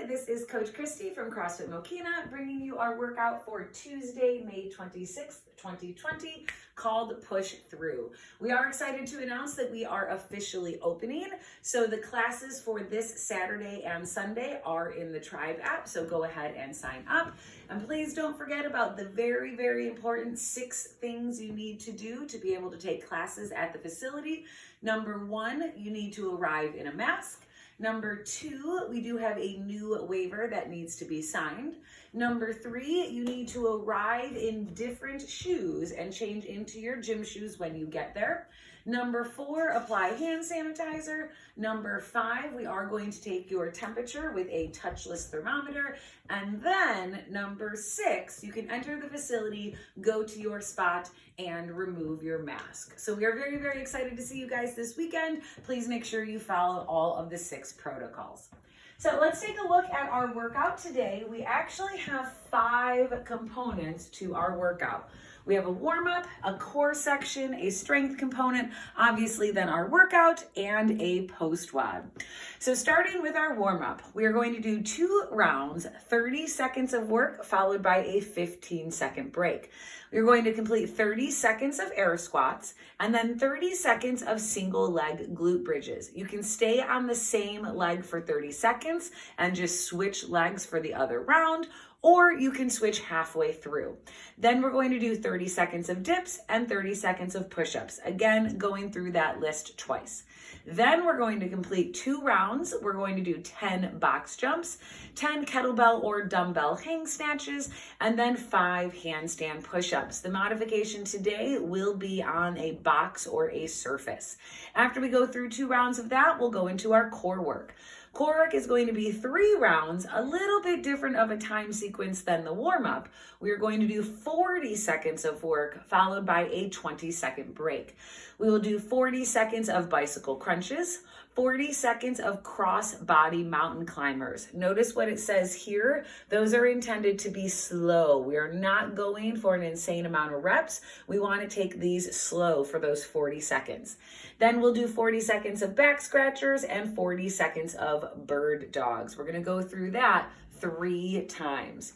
This is Coach Christy from CrossFit Mokina bringing you our workout for Tuesday, May 26th, 2020, called Push Through. We are excited to announce that we are officially opening. So the classes for this Saturday and Sunday are in the Tribe app. So go ahead and sign up. And please don't forget about the very, very important 6 things you need to do to be able to take classes at the facility. Number 1, you need to arrive in a mask. Number 2, we do have a new waiver that needs to be signed. Number 3, you need to arrive in different shoes and change into your gym shoes when you get there. Number 4, apply hand sanitizer. Number 5, we are going to take your temperature with a touchless thermometer. And then number 6, you can enter the facility, go to your spot, and remove your mask. So we are very, very excited to see you guys this weekend. Please make sure you follow all of the 6 protocols. So let's take a look at our workout today. We actually have 5 components to our workout. We have a warm-up, a core section, a strength component, obviously then our workout, and a post-WOD. So starting with our warm-up, we are going to do 2 rounds, 30 seconds of work, followed by a 15-second break. We're going to complete 30 seconds of air squats, and then 30 seconds of single leg glute bridges. You can stay on the same leg for 30 seconds and just switch legs for the other round, or you can switch halfway through. Then we're going to do 30 seconds of dips and 30 seconds of push-ups. Again, going through that list twice. Then we're going to complete 2 rounds. We're going to do 10 box jumps, 10 kettlebell or dumbbell hang snatches, and then 5 handstand push-ups. The modification today will be on a box or a surface. After we go through 2 rounds of that, we'll go into our core work. Core work is going to be 3 rounds, a little bit different of a time sequence than the warm-up. We are going to do 40 seconds of work followed by a 20-second break. We will do 40 seconds of bicycle crunches, 40 seconds of cross-body mountain climbers. Notice what it says here. Those are intended to be slow. We are not going for an insane amount of reps. We want to take these slow for those 40 seconds. Then we'll do 40 seconds of back scratchers and 40 seconds of bird dogs. We're going to go through that 3 times.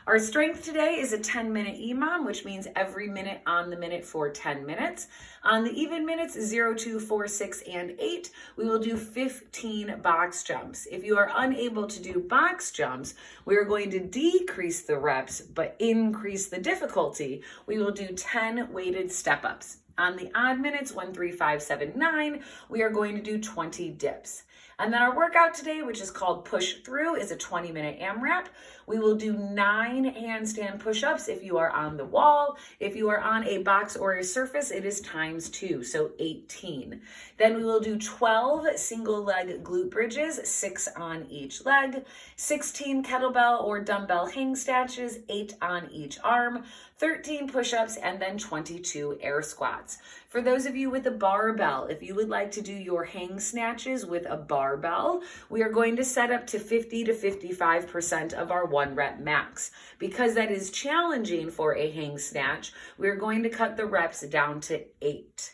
Our strength today is a 10-minute EMOM, which means every minute on the minute for 10 minutes. On the even minutes, 0, 2, 4, 6, and 8, we will do 15 box jumps. If you are unable to do box jumps, we are going to decrease the reps, but increase the difficulty. We will do 10 weighted step-ups. On the odd minutes, 1, 3, 5, 7, 9, we are going to do 20 dips. And then our workout today, which is called Push Through, is a 20-minute AMRAP. We will do 9 handstand push-ups if you are on the wall. If you are on a box or a surface, it is times 2, so 18. Then we will do 12 single leg glute bridges, 6 on each leg, 16 kettlebell or dumbbell hang snatches, 8 on each arm, 13 push-ups, and then 22 air squats. For those of you with a barbell, if you would like to do your hang snatches with a barbell, we are going to set up to 50 to 55% of our 1 rep max. Because that is challenging for a hang snatch, we're going to cut the reps down to 8.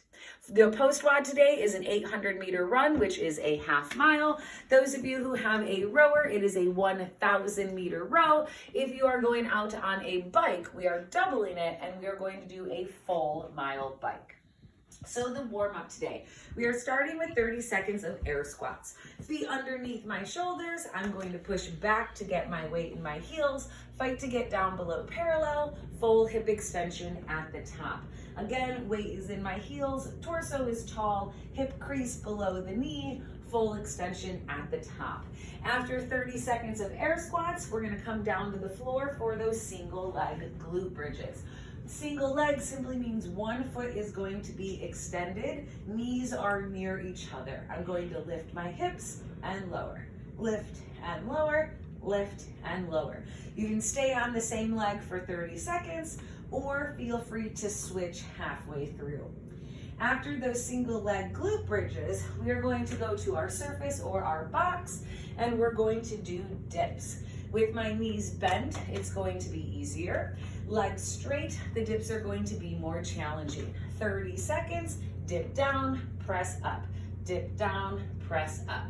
The post-WOD today is an 800-meter run, which is a half mile. Those of you who have a rower, it is a 1,000-meter row. If you are going out on a bike, we are doubling it, and we are going to do a full mile bike. So the warm-up today, we are starting with 30 seconds of air squats. Feet underneath my shoulders. I'm going to push back to get my weight in my heels, fight to get down below parallel, full hip extension at the top. Again, weight is in my heels, torso is tall, hip crease below the knee, full extension at the top. After 30 seconds of air squats, we're going to come down to the floor for those single leg glute bridges. Single leg simply means one foot is going to be extended, knees are near each other. I'm going to lift my hips and lower, lift and lower, lift and lower. You can stay on the same leg for 30 seconds or feel free to switch halfway through. After those single leg glute bridges, we are going to go to our surface or our box, and we're going to do dips. With my knees bent, it's going to be easier. Legs straight, the dips are going to be more challenging. 30 seconds, dip down, press up, dip down, press up.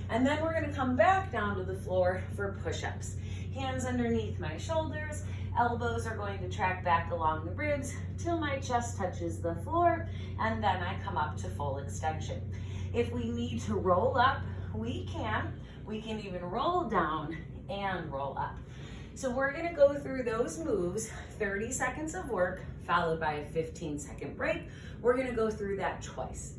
And then we're gonna come back down to the floor for push-ups. Hands underneath my shoulders, elbows are going to track back along the ribs till my chest touches the floor, and then I come up to full extension. If we need to roll up, we can. We can even roll down and roll up. So we're gonna go through those moves, 30 seconds of work, followed by a 15-second break. We're gonna go through that twice.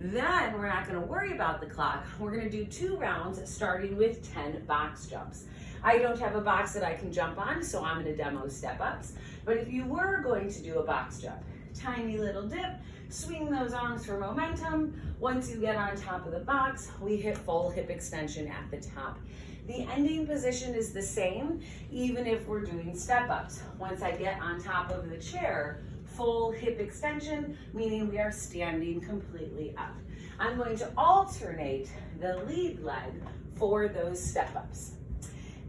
Then we're not gonna worry about the clock. We're gonna do 2 rounds, starting with 10 box jumps. I don't have a box that I can jump on, so I'm gonna demo step-ups. But if you were going to do a box jump, tiny little dip, swing those arms for momentum. Once you get on top of the box, we hit full hip extension at the top. The ending position is the same, even if we're doing step-ups. Once I get on top of the chair, full hip extension, meaning we are standing completely up. I'm going to alternate the lead leg for those step-ups.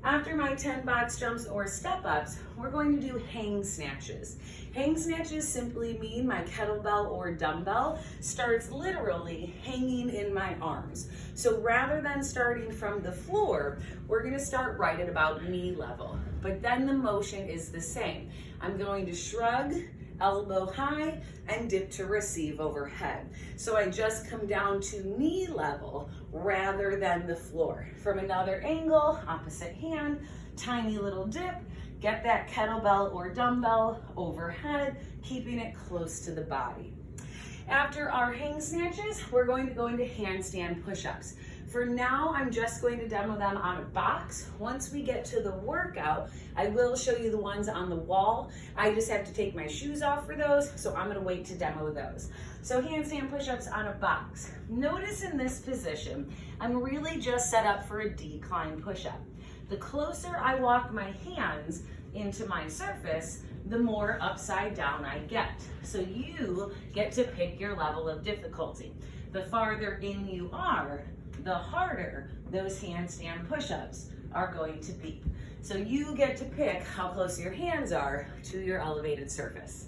After my 10 box jumps or step-ups, we're going to do hang snatches. Hang snatches simply mean my kettlebell or dumbbell starts literally hanging in my arms. So rather than starting from the floor, we're gonna start right at about knee level. But then the motion is the same. I'm going to shrug, elbow high, and dip to receive overhead. So I just come down to knee level rather than the floor. From another angle, opposite hand, tiny little dip, get that kettlebell or dumbbell overhead, keeping it close to the body. After our hang snatches, we're going to go into handstand push-ups. For now, I'm just going to demo them on a box. Once we get to the workout, I will show you the ones on the wall. I just have to take my shoes off for those, so I'm gonna wait to demo those. So handstand push-ups on a box. Notice in this position, I'm really just set up for a decline push-up. The closer I walk my hands into my surface, the more upside down I get. So you get to pick your level of difficulty. The farther in you are, the harder those handstand push-ups are going to be. So you get to pick how close your hands are to your elevated surface.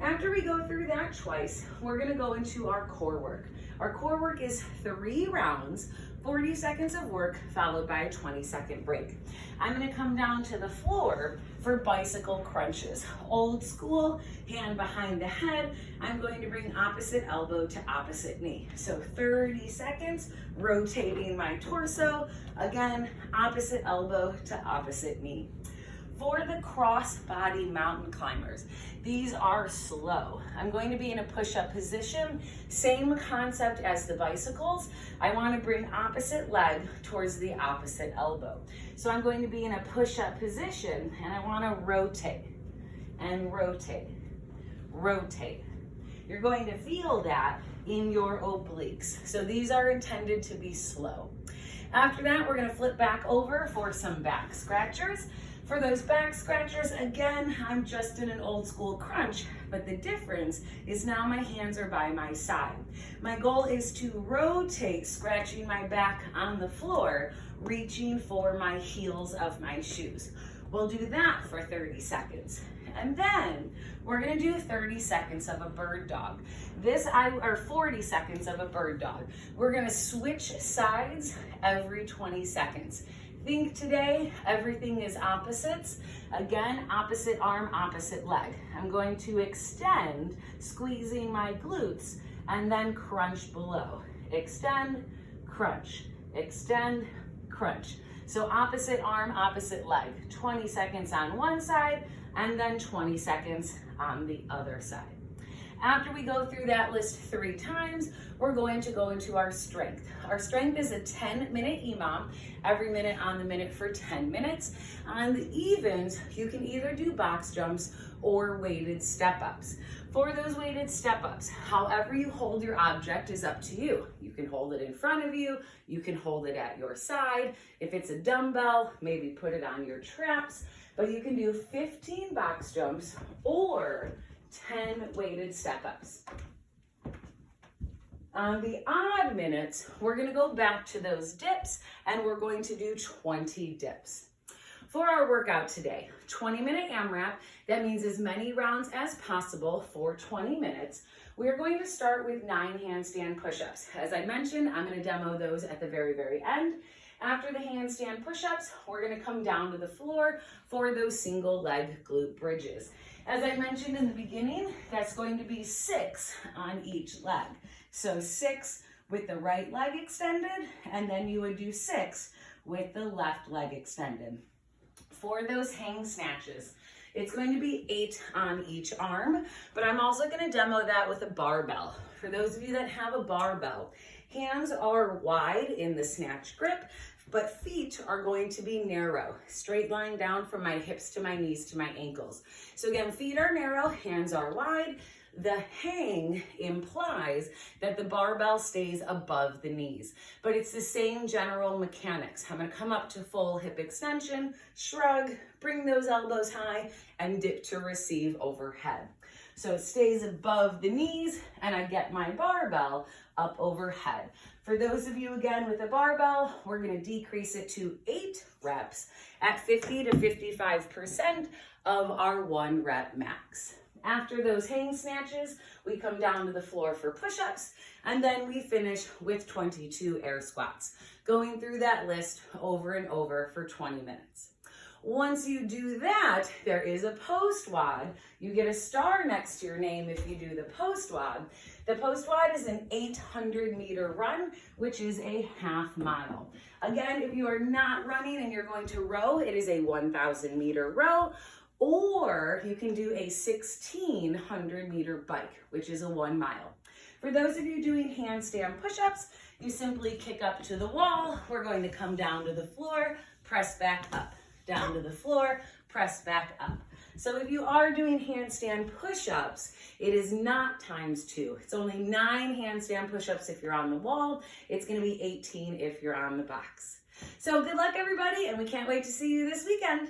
After we go through that twice, we're gonna go into our core work. Our core work is 3 rounds, 40 seconds of work, followed by a 20-second break. I'm gonna come down to the floor for bicycle crunches. Old school, hand behind the head. I'm going to bring opposite elbow to opposite knee. So 30 seconds, rotating my torso. Again, opposite elbow to opposite knee. For the cross-body mountain climbers, these are slow. I'm going to be in a push-up position, same concept as the bicycles. I want to bring opposite leg towards the opposite elbow. So I'm going to be in a push-up position, and I want to rotate and rotate, rotate. You're going to feel that in your obliques. So these are intended to be slow. After that, we're going to flip back over for some back scratchers. For those back scratchers, again, I'm just in an old school crunch, but the difference is now my hands are by my side. My goal is to rotate, scratching my back on the floor, reaching for my heels of my shoes. We'll do that for 30 seconds. And then we're gonna do 30 seconds of a bird dog. Or 40 seconds of a bird dog. We're gonna switch sides every 20 seconds. Think today, everything is opposites. Again, opposite arm, opposite leg. I'm going to extend, squeezing my glutes, and then crunch below. Extend, crunch, extend, crunch. So opposite arm, opposite leg. 20 seconds on one side, and then 20 seconds on the other side. After we go through that list 3 times, we're going to go into our strength. Our strength is a 10-minute EMOM, every minute on the minute for 10 minutes. On the evens, you can either do box jumps or weighted step-ups. For those weighted step-ups, however you hold your object is up to you. You can hold it in front of you, you can hold it at your side. If it's a dumbbell, maybe put it on your traps, but you can do 15 box jumps or 10 weighted step-ups. On the odd minutes, we're gonna go back to those dips and we're going to do 20 dips. For our workout today, 20-minute AMRAP, that means as many rounds as possible for 20 minutes. We're going to start with 9 handstand push-ups. As I mentioned, I'm going to demo those at the very, very end. After the handstand push-ups, we're going to come down to the floor for those single leg glute bridges. As I mentioned in the beginning, that's going to be 6 on each leg. So 6 with the right leg extended, and then you would do 6 with the left leg extended. For those hang snatches, it's going to be 8 on each arm, but I'm also going to demo that with a barbell. For those of you that have a barbell, hands are wide in the snatch grip, but feet are going to be narrow, straight line down from my hips to my knees to my ankles. So again, feet are narrow, hands are wide. The hang implies that the barbell stays above the knees, but it's the same general mechanics. I'm going to come up to full hip extension, shrug, bring those elbows high, and dip to receive overhead. So it stays above the knees, and I get my barbell up overhead. For those of you, again, with a barbell, we're going to decrease it to 8 reps at 50 to 55% of our 1 rep max. After those hang snatches, we come down to the floor for push-ups, and then we finish with 22 air squats, going through that list over and over for 20 minutes. Once you do that, there is a post WOD. You get a star next to your name if you do the post WOD. The post WOD is an 800-meter run, which is a half mile. Again, if you are not running and you're going to row, it is a 1,000-meter row. Or you can do a 1,600-meter bike, which is a 1 mile. For those of you doing handstand push-ups, you simply kick up to the wall. We're going to come down to the floor, press back up, down to the floor, press back up. So if you are doing handstand push-ups, it is not ×2. It's only 9 handstand push-ups if you're on the wall. It's going to be 18 if you're on the box. So good luck, everybody, and we can't wait to see you this weekend.